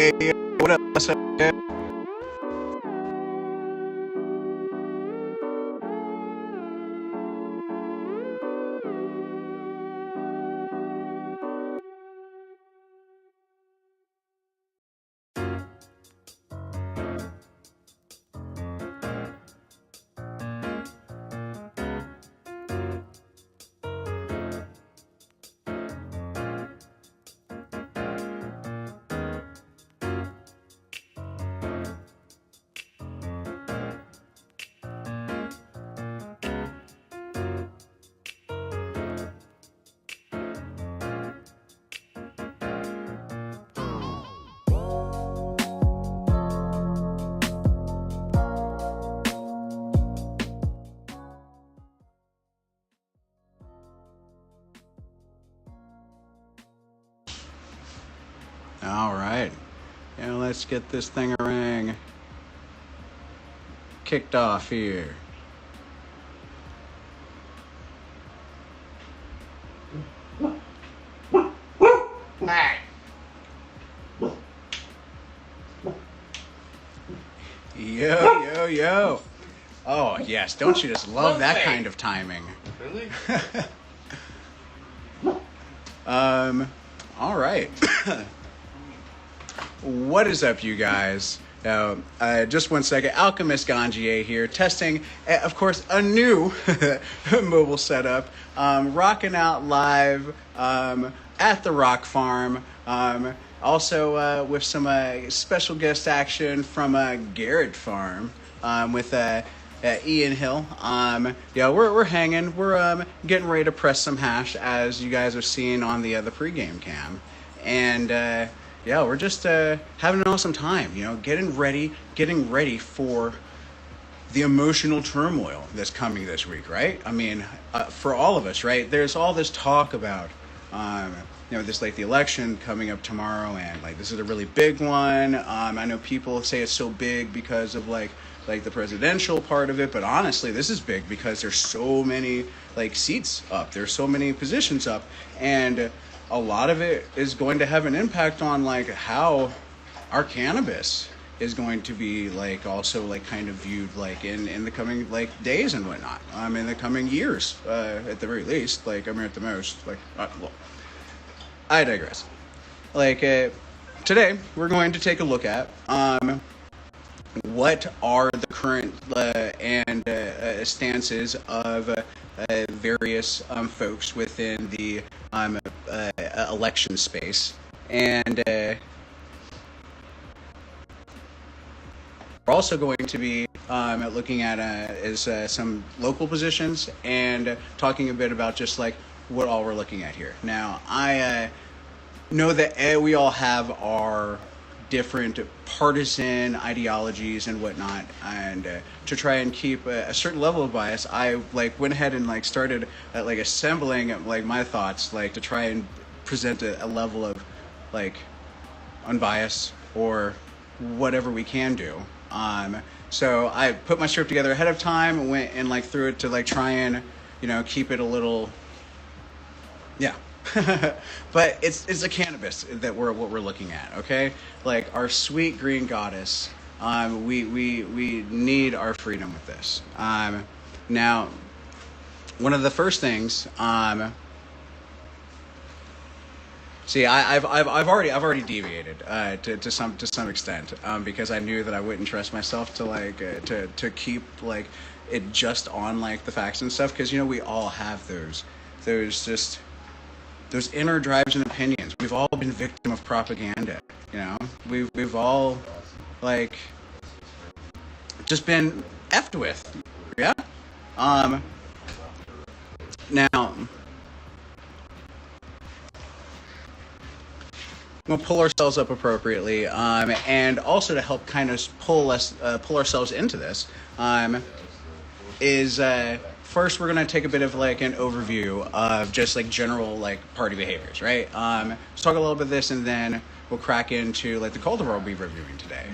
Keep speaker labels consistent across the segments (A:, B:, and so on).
A: Hey, what up? What's up? All right. Yeah, let's get this thing kicked off here. Yo. Oh, yes. Don't you just love that kind of timing?
B: Really?
A: All right. What is up, you guys? Just 1 second. Alchemist Ganjier here, testing, of course, a new mobile setup. Rocking out live at the Rock Farm. Also with some special guest action from Garrett Farm with Ian Hill. Yeah, we're hanging. We're getting ready to press some hash, as you guys are seeing on the pregame cam, and. Yeah, we're just having an awesome time, you know, getting ready for the emotional turmoil that's coming this week, right? I mean, for all of us, right? There's all this talk about, this like the election coming up tomorrow, and like this is a really big one. I know people say it's so big because of like the presidential part of it, but honestly, this is big because there's so many like seats up, there's so many positions up, and a lot of it is going to have an impact on like how our cannabis is going to be like also like kind of viewed like in the coming like days and whatnot. In the coming years, at the very least. Like I mean, at the most. Like, well, I digress. Like today, we're going to take a look at what are the current stances of various folks within the election space, and we're also going to be looking at some local positions and talking a bit about just like what all we're looking at here. Now, I know that we all have our different partisan ideologies and whatnot, and to try and keep a certain level of bias, I like went ahead and like started like assembling like my thoughts, like to try and present a level of like unbiased or whatever we can do. So I put my script together ahead of time and went and like threw it to like try and keep it a little, yeah. But it's a cannabis that what we're looking at, okay? Like our sweet green goddess. We need our freedom with this. Now, one of the first things. See, I've already deviated to some extent because I knew that I wouldn't trust myself to like to keep like it just on like the facts and stuff, because we all have those inner drives and opinions. We've all been victim of propaganda, We've all, like, just been effed with, yeah? Now, we'll pull ourselves up appropriately, and also to help kind of pull ourselves into this, is first, we're going to take a bit of like an overview of just like general like party behaviors, right? Let's talk a little bit of this, and then we'll crack into like the cultivar we'll be reviewing today.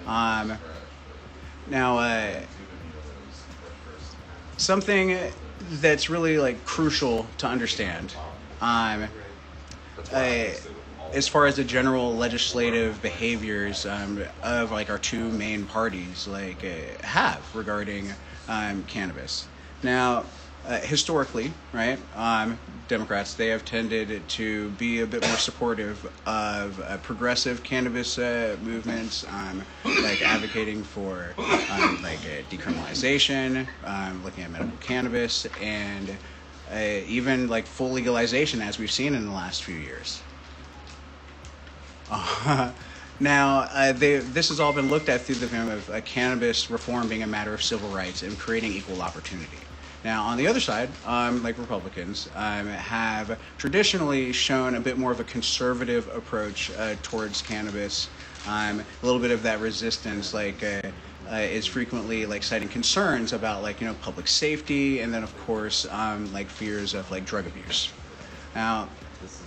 A: Now, something that's really like crucial to understand as far as the general legislative behaviors of like our two main parties like have regarding cannabis. Now, historically, right, Democrats, they have tended to be a bit more supportive of progressive cannabis movements, like advocating for decriminalization, looking at medical cannabis, and even like full legalization, as we've seen in the last few years. Now, this has all been looked at through the view of cannabis reform being a matter of civil rights and creating equal opportunity. Now, on the other side, like Republicans, have traditionally shown a bit more of a conservative approach towards cannabis. A little bit of that resistance, is frequently like citing concerns about public safety, and then of course fears of drug abuse. Now,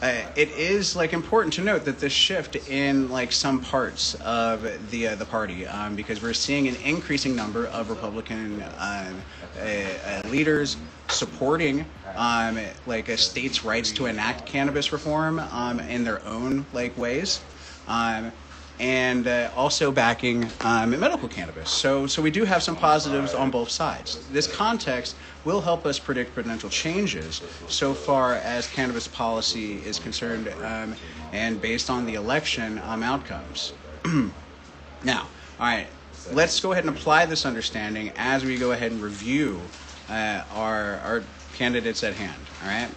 A: it is important to note that this shift in some parts of the party, because we're seeing an increasing number of Republican leaders supporting a state's rights to enact cannabis reform in their own ways. And also backing medical cannabis. So we do have some positives on both sides. This context will help us predict potential changes so far as cannabis policy is concerned, and based on the election outcomes. Now, all right, let's go ahead and apply this understanding as we go ahead and review our candidates at hand, all right?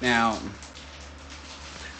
A: Now,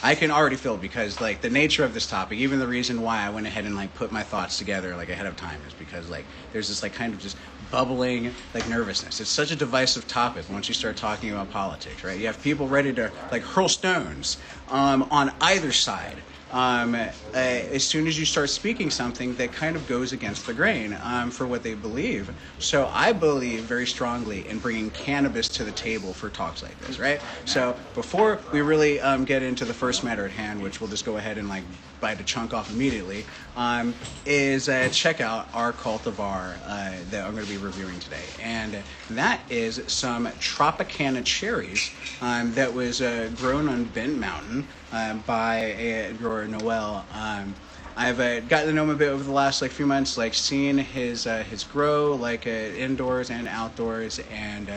A: I can already feel, because the nature of this topic, even the reason why I went ahead and put my thoughts together ahead of time, is because there's this kind of just bubbling nervousness. It's such a divisive topic once you start talking about politics, right? You have people ready to hurl stones on either side. As soon as you start speaking something that kind of goes against the grain for what they believe. So I believe very strongly in bringing cannabis to the table for talks like this, right? So before we really get into the first matter at hand, which we'll just go ahead and bite a chunk off immediately, is check out our cultivar that I'm going to be reviewing today. And that is some Tropicana Cherries that was grown on Bent Mountain by a grower, Noel. I've gotten to know him a bit over the last few months, seeing his grow indoors and outdoors, and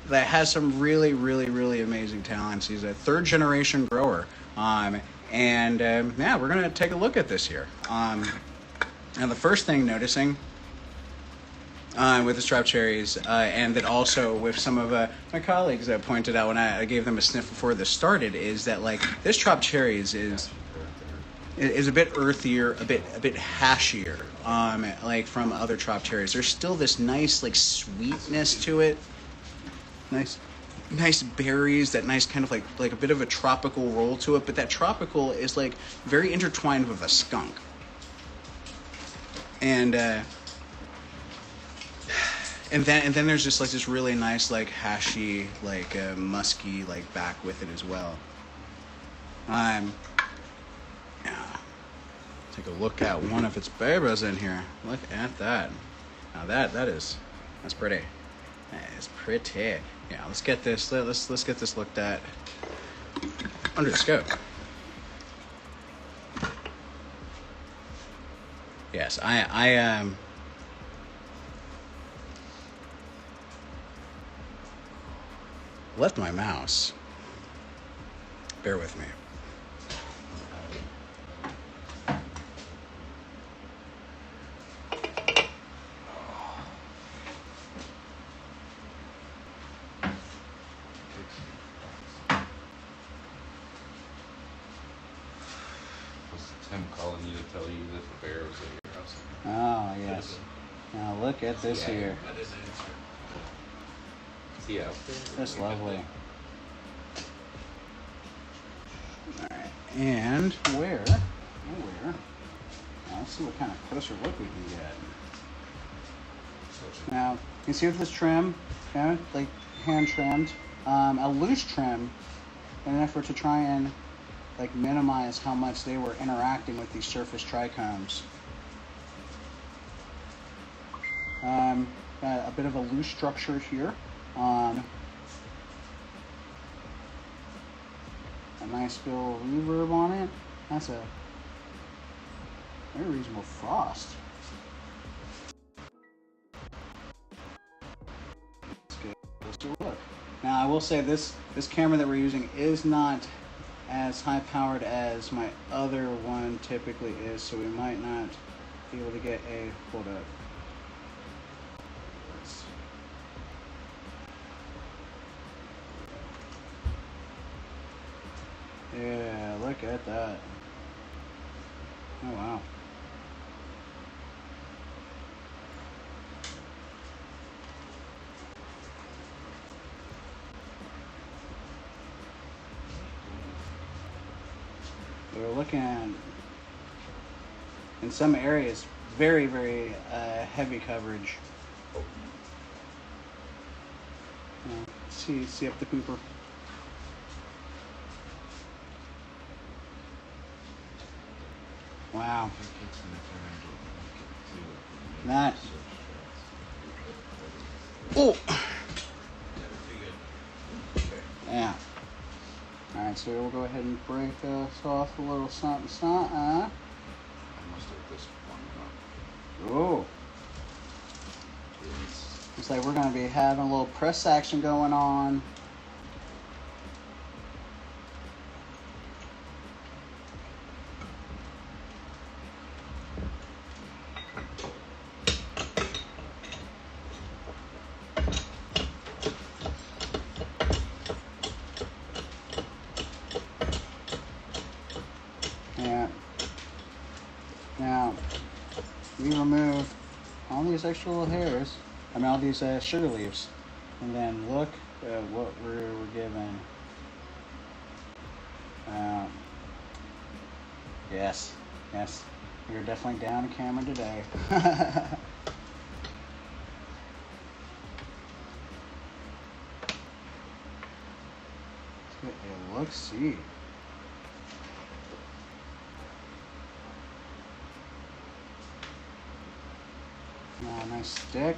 A: that has some really, really, really amazing talents. He's a third generation grower. Yeah, we're going to take a look at this here. Now, the first thing noticing with the Trop Cherries, and that also with some of my colleagues that pointed out when I gave them a sniff before this started, is that this Trop Cherries is a bit earthier, a bit hashier, from other Trop Cherries. There's still this nice sweetness to it, nice berries, that nice kind of like a bit of a tropical roll to it, but that tropical is very intertwined with a skunk. And then there's just this really nice hashy, musky back with it as well. Yeah. Take a look at one of its babies in here. Look at that. Now that's pretty. It's pretty. Yeah, let's get this looked at under the scope. Yes, I left my mouse. Bear with me.
B: Tim calling you to tell you that the bear was at your house.
A: Oh, yes. Now look at this here.
B: Is he out there?
A: That's lovely. Alright, and where? Now, let's see what kind of closer look we can get. Now, you can see with this trim, hand trimmed, a loose trim in an effort to try and minimize how much they were interacting with these surface trichomes. Got a bit of a loose structure here. nice little reverb on it. That's a very reasonable frost. Let's get a closer look. Now I will say this camera that we're using is not as high powered as my other one typically is, so we might not be able to get a hold up. Yeah, look at that. Oh wow. We're looking at, in some areas, very, very heavy coverage. See up the pooper. Wow. That. Oh. Yeah. All right, so we'll go ahead and break us off a little something, something.
B: I must have this one up.
A: Oh. Looks like we're going to be having a little press action going on. Yeah. Now, we remove all these extra little hairs. I mean, all these sugar leaves. And then look at what we're given. Yes. We're definitely down camera today. Let's get a look-see. Nice stick.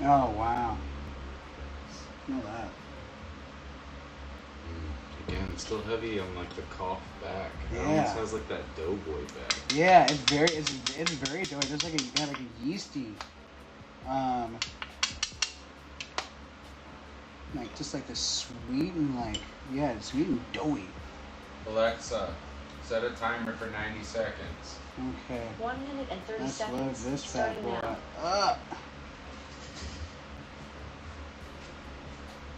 A: Oh wow. Look at that.
B: Again, it's still heavy on like the cough back. It
A: Yeah.
B: almost has like that doughboy back.
A: Yeah, it's very doughy. There's like a yeasty, like just like the sweet and like it's sweet and doughy.
B: Alexa, set a timer for 90 seconds.
A: Okay.
C: 1 minute and 30
A: Let's
C: seconds.
A: load this fat
C: starting
A: boy
C: now.
A: up.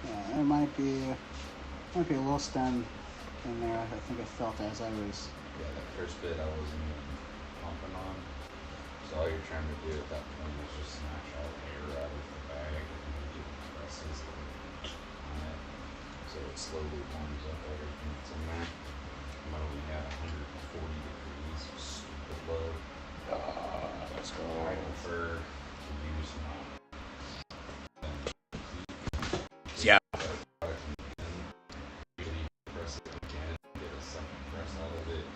A: Yeah, there might be a little stem in there. I think I felt as I was.
B: Yeah, that first bit I wasn't even pumping on. So all you're trying to do at that point is just snatch all the air out of the bag and you get the presses on it. So it slowly warms up everything that's in there. I'm only at 140 degrees, super low.
A: Let's go.
B: I prefer to use
A: Yeah.
B: really press it again, get a second press out of it.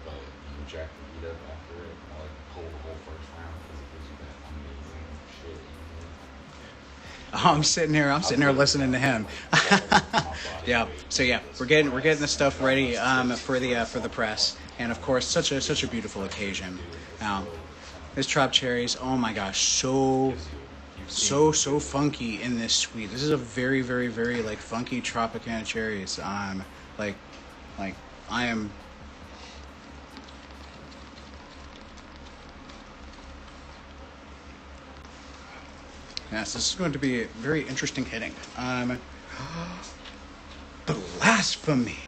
B: But you can jack the heat up after it. I like to pull the whole first round because it gives you that amazing shit.
A: I'm sitting here listening to him. Yeah. So yeah, we're getting this stuff ready for the press, and of course, such a beautiful occasion. This Trop Cherries, oh my gosh, so funky in this sweet. This is a very, very, very like funky Tropicana Cherries. Like I am. Yes, this is going to be a very interesting hitting. Blasphemy!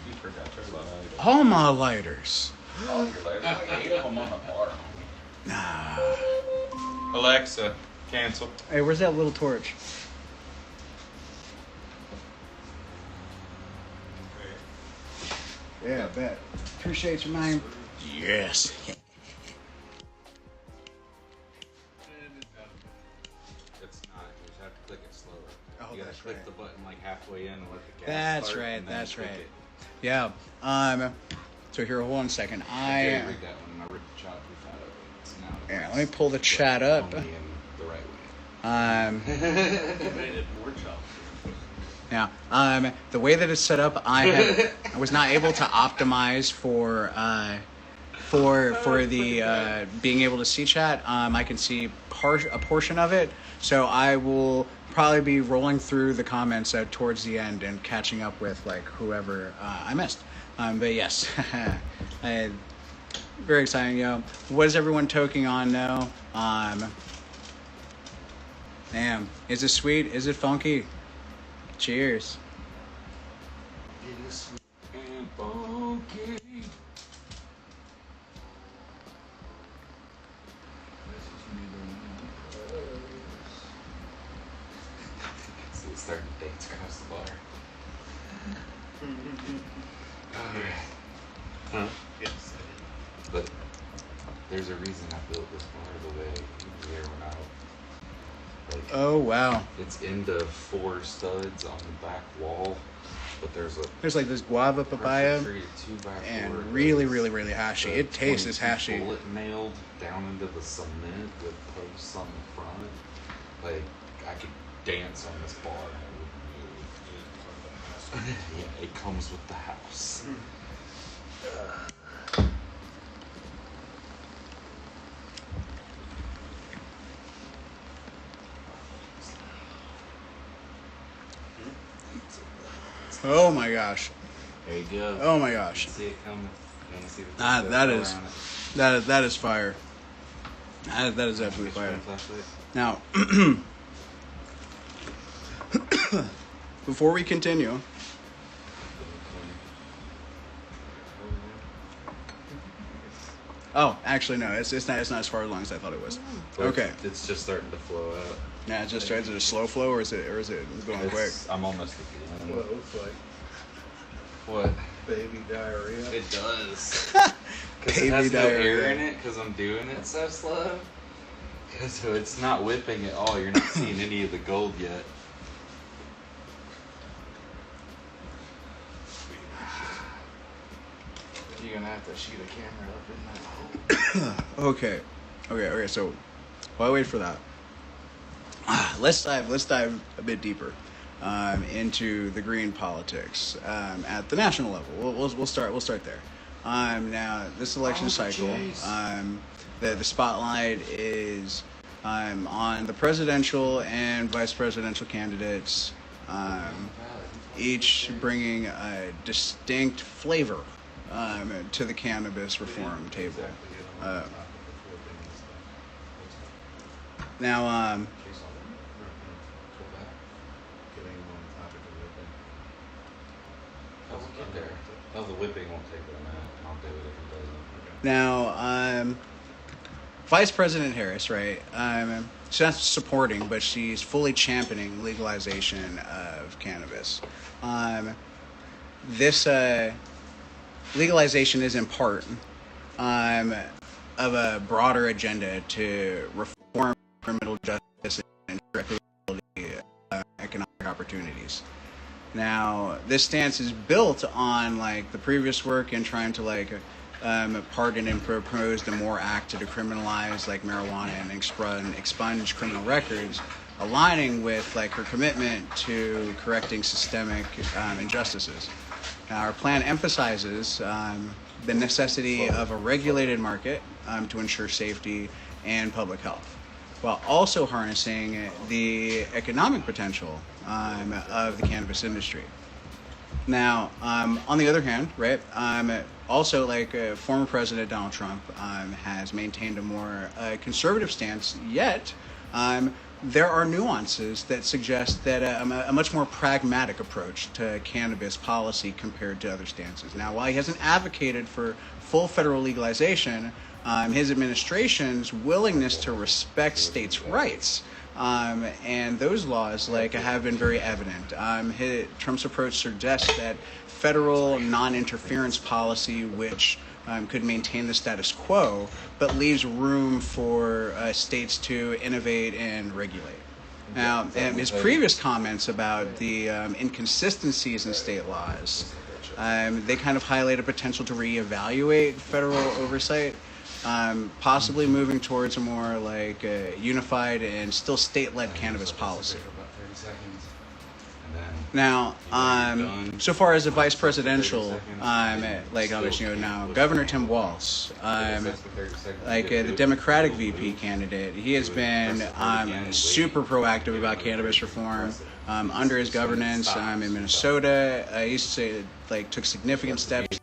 B: You forgot your lighter.
A: All my lighters.
B: All your lighters. Like 8 of them on the bar.
A: Nah.
B: Alexa, cancel.
A: Hey, where's that little torch? Yeah, I bet. Appreciate your name. Yes.
B: It's not. You just have to click it slower.
A: Oh,
B: You gotta
A: that's
B: click
A: right.
B: the button like halfway in and let the gas
A: That's
B: start,
A: right.
B: and then
A: That's
B: click
A: right.
B: it.
A: Yeah. So here, hold on a second.
B: I did read that one, and I ripped the chat proof out of it. So now it
A: Yeah,
B: works,
A: let me pull the
B: but
A: chat up.
B: Only in the right way.
C: You made it more childproof.
A: Yeah. The way that it's set up, I was not able to optimize for the being able to see chat. I can see a portion of it, so I will probably be rolling through the comments towards the end and catching up with like whoever I missed. But yes, very exciting. What is everyone toking on now? Damn, is it sweet? Is it funky? Cheers.
C: It is sweet.
B: And funky.
C: That's what you need to know.
B: So it's starting to dance across the bar. Alright. Huh?
C: Yes.
B: But there's a reason I built this bar the way here when I like.
A: Oh wow.
B: It's into 4 studs on the back wall, but there's
A: There's like this guava papaya
B: pressure-treated 2x4
A: and really hashy.
B: the
A: It tastes
B: 22
A: hashy.
B: bullet nailed down into the cement with posts on the front. Like I could dance on this bar. And it would move. Yeah, it comes with the house.
A: Oh my gosh.
B: There you go.
A: Oh my gosh.
B: See it coming. You wanna see the
A: That
B: color
A: is
B: on it?
A: that is fire. That is absolutely
B: Get your
A: fire.
B: flashlight.
A: Now, before we continue, oh, actually no, it's not as far along as I thought it was.
B: But
A: Okay.
B: It's just starting to flow out.
A: Yeah, is it a slow flow or is it going quick?
B: I'm almost at the end.
C: What it looks like
B: What?
C: baby diarrhea.
B: It does. Because
A: Baby
B: it has no
A: diarrhea.
B: air in it because I'm doing it so slow. So it's not whipping at all. You're not seeing any of the gold yet.
C: You're gonna have to shoot a camera up in that hole.
A: Okay. So while I wait for that, let's dive a bit deeper into the green politics at the national level. We'll start there. Now this election cycle, the spotlight is on the presidential and vice presidential candidates, each bringing a distinct flavor to the cannabis reform table. Now,
C: Getting on topic of whipping.
B: Oh, we'll get there. Oh, the whipping won't take but a minute. I'll do it if it doesn't.
A: Now, Vice President Harris, right? She's not supporting, but she's fully championing legalization of cannabis. This legalization is in part of a broader agenda to reform criminal justice and equitability economic opportunities. Now, this stance is built on like the previous work in trying to like pardon and propose the MORE Act to decriminalize like marijuana and expunge criminal records, aligning with like her commitment to correcting systemic injustices. Now, our plan emphasizes the necessity of a regulated market to ensure safety and public health, while also harnessing the economic potential of the cannabis industry. Now, on the other hand, right, also like former President Donald Trump has maintained a more conservative stance, yet there are nuances that suggest that a much more pragmatic approach to cannabis policy compared to other stances. Now, while he hasn't advocated for full federal legalization, his administration's willingness to respect states' rights and those laws like have been very evident. Trump's approach suggests that federal non-interference policy, which could maintain the status quo, but leaves room for states to innovate and regulate. Now, his previous comments about the inconsistencies in state laws, they kind of highlight a potential to reevaluate federal oversight, possibly moving towards a more like unified and still state-led cannabis policy. Now, so far as the vice presidential, like obviously now Governor Tim Walz, like the Democratic VP candidate, he has been super proactive about cannabis reform. Under his governance in Minnesota, he took significant steps,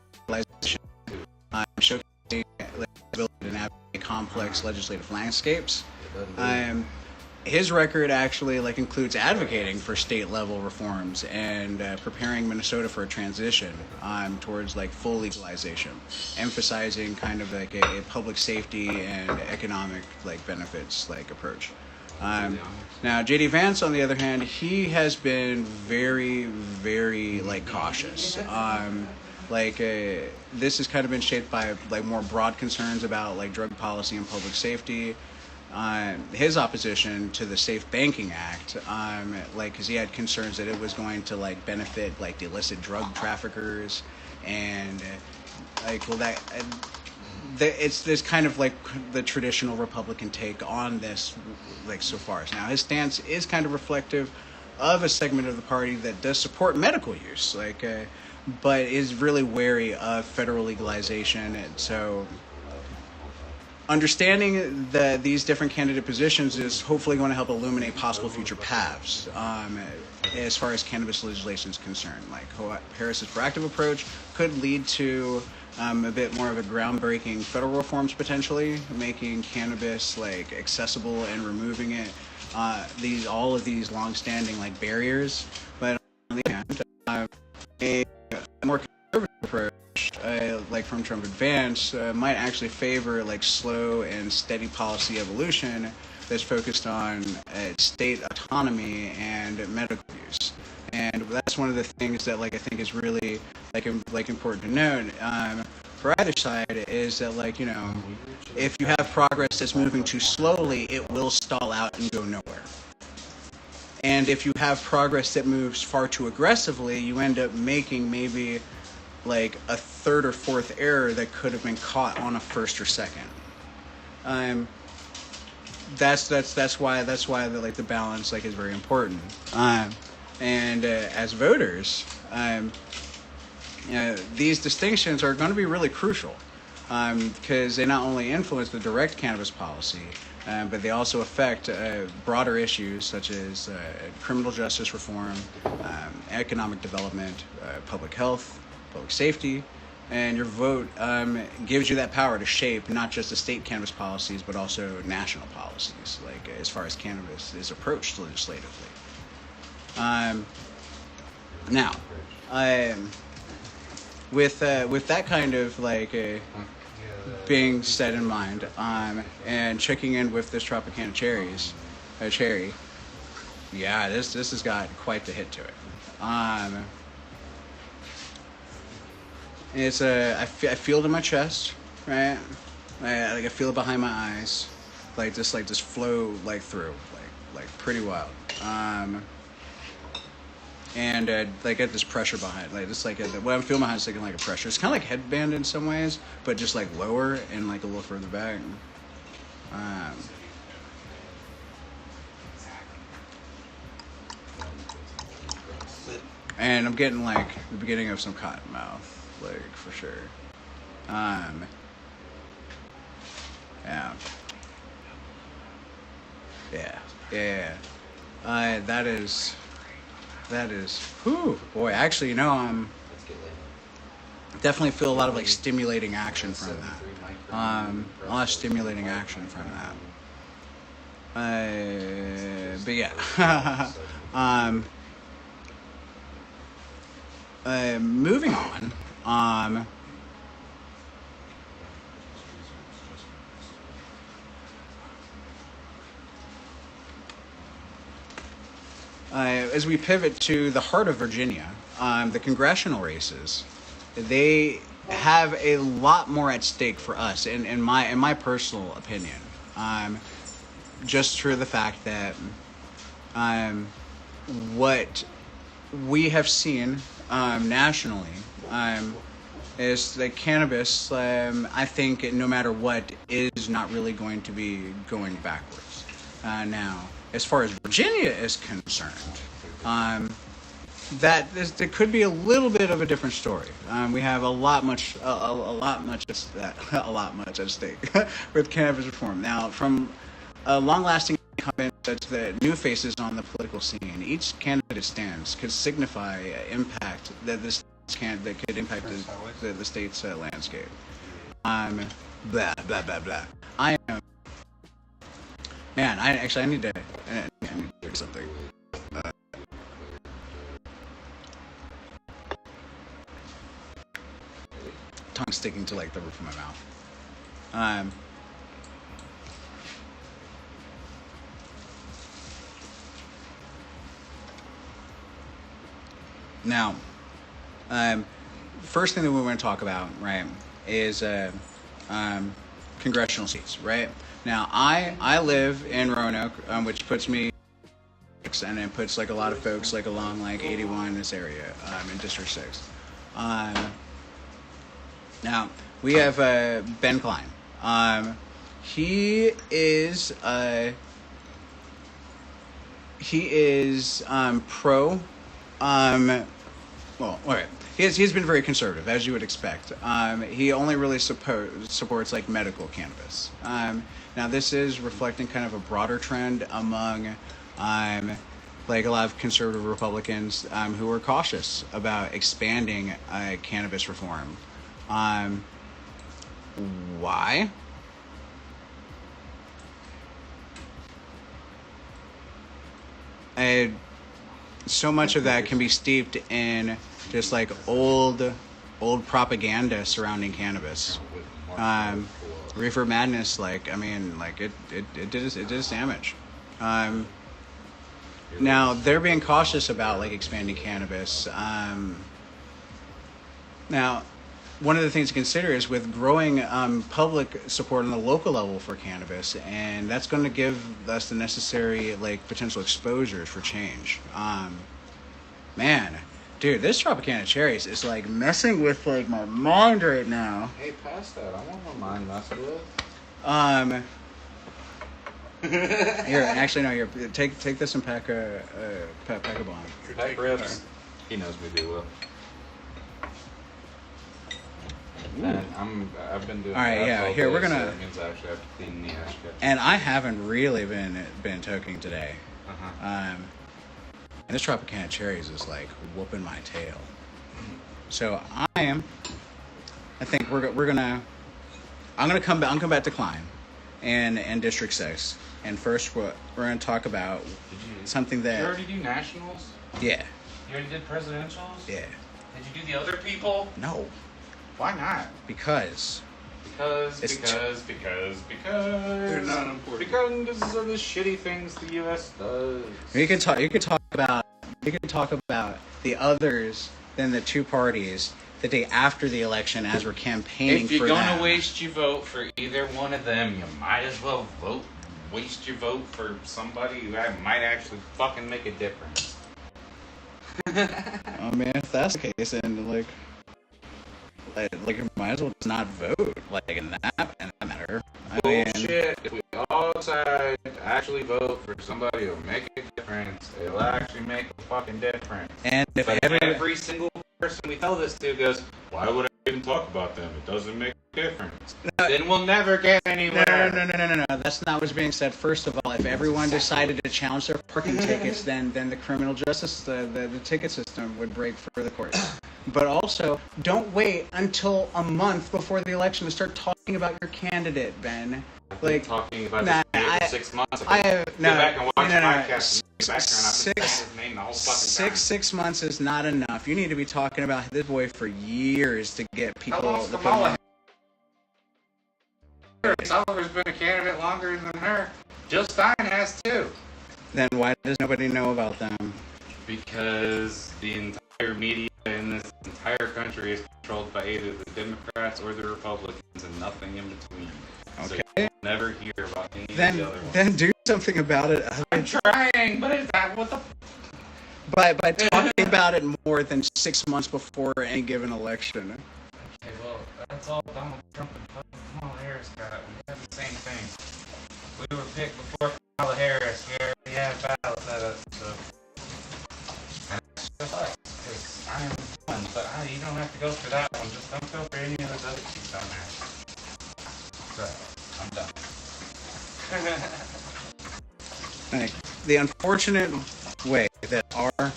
A: showcasing the ability to navigate complex legislative landscapes. His record actually includes advocating for state level reforms and preparing Minnesota for a transition towards full legalization, emphasizing kind of like a public safety and economic benefits approach. Now JD Vance, on the other hand, he has been very, very cautious. This has kind of been shaped by more broad concerns about drug policy and public safety. His opposition to the Safe Banking Act, because he had concerns that it was going to benefit the illicit drug traffickers, and it's kind of the traditional Republican take on this, so far. Now his stance is kind of reflective of a segment of the party that does support medical use, but is really wary of federal legalization, and so. Understanding these different candidate positions is hopefully going to help illuminate possible future paths as far as cannabis legislation is concerned. Harris's proactive approach could lead to a bit more of a groundbreaking federal reforms, potentially making cannabis accessible and removing it all of these long-standing barriers. But on the other hand, a more conservative approach, from Trump and Vance, might actually favor slow and steady policy evolution that's focused on state autonomy and medical use. And that's one of the things that I think is really important to note for either side is that if you have progress that's moving too slowly, it will stall out and go nowhere. And if you have progress that moves far too aggressively, you end up making maybe a third or fourth error that could have been caught on a first or second. That's why the balance is very important. And as voters, these distinctions are going to be really crucial because they not only influence the direct cannabis policy, but they also affect broader issues such as criminal justice reform, economic development, public health, public safety, and your vote gives you that power to shape not just the state cannabis policies, but also national policies, as far as cannabis is approached legislatively. Now, with that kind of being set in mind, and checking in with this Tropicana Cherry, yeah, this has got quite the hit to it. It's I feel it in my chest, right? I feel it behind my eyes, this flow through, pretty wild. And I get this pressure behind, what I'm feeling behind is like a pressure. It's kind of like headband in some ways, but just lower and a little further back. And I'm getting the beginning of some cotton mouth. For sure. Yeah. That is, whew, boy, actually, I'm definitely feel a lot of stimulating action from that. A lot of stimulating action from that. But yeah. Moving on. As we pivot to the heart of Virginia, the congressional races, they have a lot more at stake for us, in my personal opinion. Just through the fact that what we have seen nationally is that cannabis, I think, no matter what, is not really going to be going backwards. Now, as far as Virginia is concerned, there could be a little bit of a different story. We have a lot much at stake with cannabis reform. Now, from a long-lasting comment that the new faces on the political scene, each candidate stands could signify impact that could impact the state's landscape. Blah blah blah. I am. Man, I need to do something. Tongue sticking to like the roof of my mouth. Now, first thing that we want to talk about, right, is congressional seats, right? Now, I live in Roanoke, which puts me, and it puts like a lot of folks like along like 81 in this area, in District 6. Now, we have Ben Klein. He is pro. Well, okay. He's been very conservative, as you would expect. He only really supports like medical cannabis. Now, this is reflecting kind of a broader trend among like a lot of conservative Republicans who are cautious about expanding cannabis reform. Why? So much of that can be steeped in just like old propaganda surrounding cannabis. Reefer madness, like, I mean, like it did its damage. Now they're being cautious about like expanding cannabis. Now, one of the things to consider is with growing public support on the local level for cannabis, and that's going to give us the necessary like potential exposures for change. Man, dude, this Tropicana Cherries is like messing with like my mind right now.
B: Hey, pass that. I want my mind messed with.
A: Here, actually, no. Here, take this and pack a bomb.
B: Pack ribs. He knows me too well. And I've been doing.
A: All right, yeah. Here, we're gonna.
B: So it means I actually have to clean the ash kit.
A: And I haven't really been toking today. And this Tropicana Cherries is like whooping my tail. So I think we're gonna. I'm gonna come back to Klein, and District 6. And first, we're gonna talk about something that.
B: Did you already do nationals?
A: Yeah.
D: You already did presidentials?
A: Yeah.
D: Did you do the other people?
A: No.
B: Why not?
A: Because
B: Because
C: They're not important.
B: Because of the shitty things the U.S. does.
A: you could talk about the others than the two parties the day after the election as we're campaigning
D: If you're
A: for
D: gonna
A: them.
D: waste your vote for either one of them, you might as well waste your vote for somebody who might actually fucking make a difference.
A: Oh man, if that's the case, then like you might as well just not vote. Like in that matter. I mean,
B: Bullshit. If we all decide to actually vote for somebody who'll make a difference, it'll actually make a fucking difference.
A: and if
B: But
A: every
B: every single person we tell this to goes, why would I even talk about them? It doesn't make a difference. Then we'll never get anywhere.
A: No. That's not what's being said. First of all, if everyone decided to challenge their parking tickets, then the criminal justice, the ticket system would break for the courts. But also, don't wait until a month before the election to start talking about your candidate, Ben.
B: I've been talking about this for 6 months.
A: I have
B: Go back and watch the podcast.
A: Six months is not enough. You need to be talking about this boy for years to get people.
B: How long's Kamala? Oliver's been a candidate longer than her. Jill Stein has too.
A: Then why does nobody know about them?
B: Because the entire media in this entire country is controlled by either the Democrats or the Republicans and nothing in between.
A: Okay.
B: So you'll never hear about any of the other ones.
A: Then do something about it.
D: I'm trying, but it's not what the.
A: By talking about it more than 6 months before any given election.
D: Okay, well, that's all Donald Trump and fucking Kamala Harris got. We had the same thing. We were picked before Kamala Harris. We already had ballots set up, so. And that's just us, because I am one, but you don't have to go for that one. Just don't go for any of those other seats on there. So, I'm done.
A: Like, the unfortunate way that our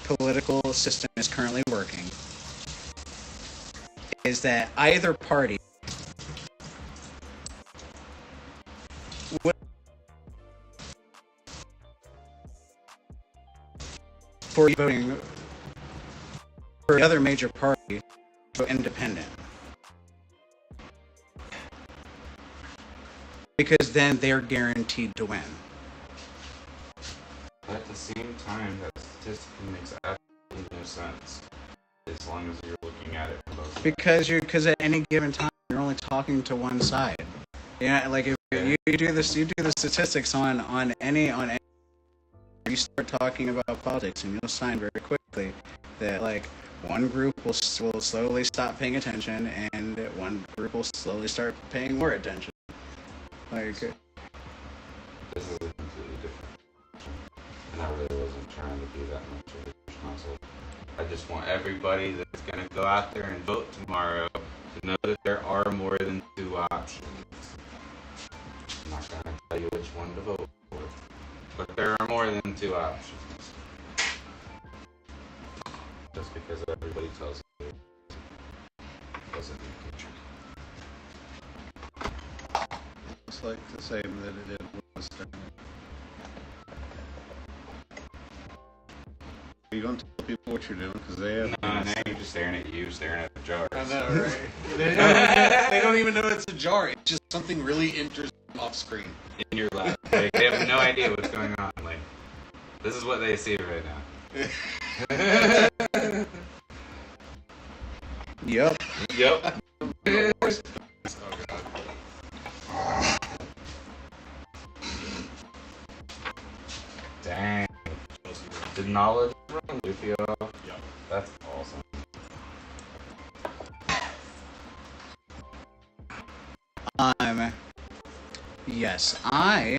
A: political system is currently working is that either party would for voting for the other major party to independent, because then they're guaranteed to win.
B: But at the same time, that statistically makes absolutely no sense. As long as you're looking at it from both sides.
A: Because at any given time you're only talking to one side. Yeah, like if you do this, you do the statistics on any. You start talking about politics, and you'll find very quickly that like one group will slowly stop paying attention, and one group will slowly start paying more attention. Like
B: This is a completely different. And I really wasn't trying to be that much of a douche myself. I just want everybody that's going to go out there and vote tomorrow to know that there are more than two options. I'm not going to tell you which one to vote for, but there are more than two options. Just because everybody tells you doesn't make it true.
C: It's like the same that it was. You don't tell people what you're doing because they have.
B: No, now you're just staring at you, staring at the jar.
C: I know, right? They don't even know it's a jar. It's just something really interesting off screen.
B: In your lap. Like, they have no idea what's going on. Like, this is what they see right now.
A: yep.
B: Yep. Dang. The knowledge run with you.
C: Yep.
B: That's awesome.
A: Yes, I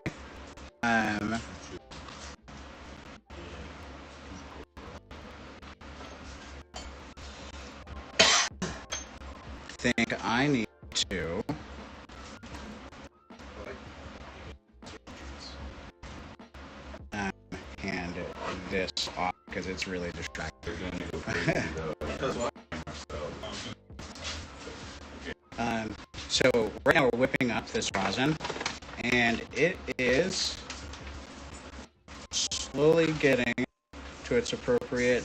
A: think I need to hand this off because it's really distracting.
B: They're gonna go crazy though.
A: So right now we're whipping up this rosin, and it is slowly getting to its appropriate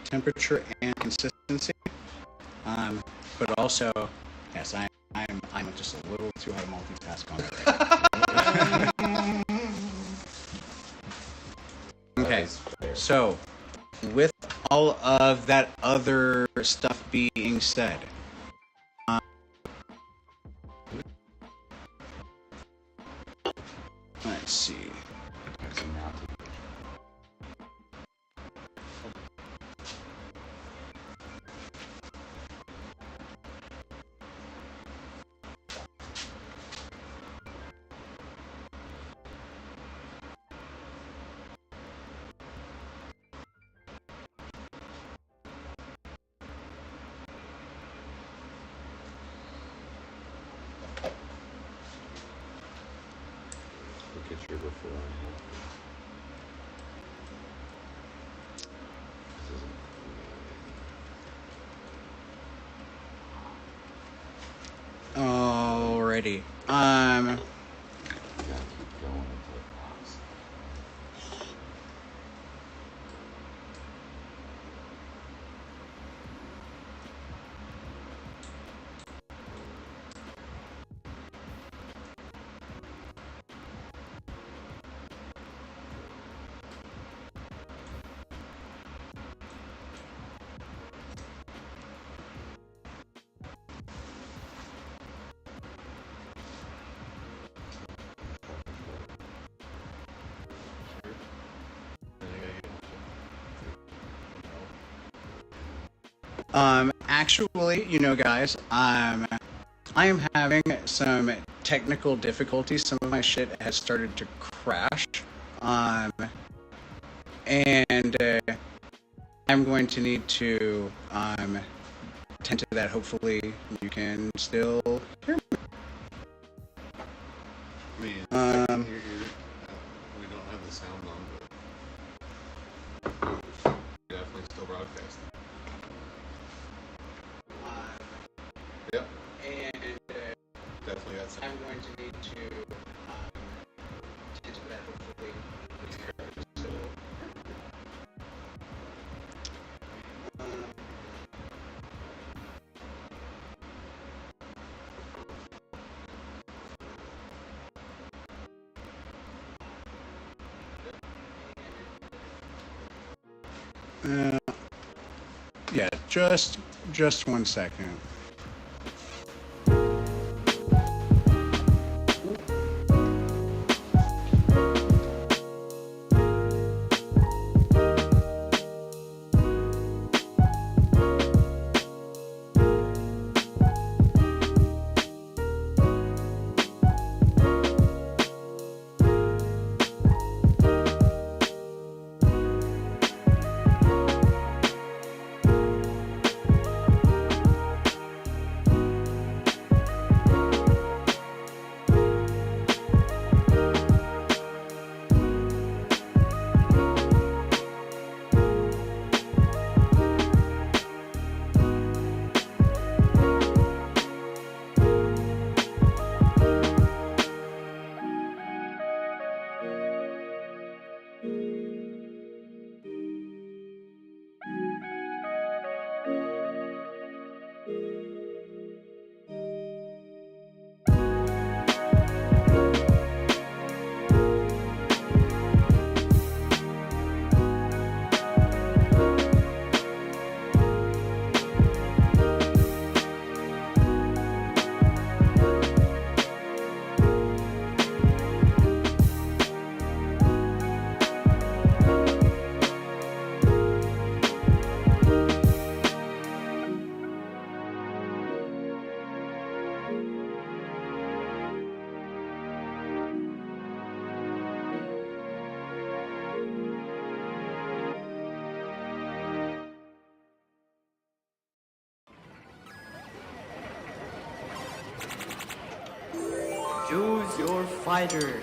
A: temperature and consistency. But also, yes, I'm just a little too high to multitask on it. Okay, so with all of that other stuff being said, let's see.
B: Look at your before and after. This isn't.
A: Alrighty.
B: You gotta keep going until it pops.
A: Actually, guys, I am having some technical difficulties. Some of my shit has started to crash. And I'm going to need to tend to that. Hopefully, you can still hear me.
C: I mean, I can hear you. We don't have the sound on, but definitely still broadcasting. Yep,
A: And
C: definitely that's
A: I'm going to need to tend to that. Hopefully, you can still. Yeah, just 1 second.
E: Choose your fighter.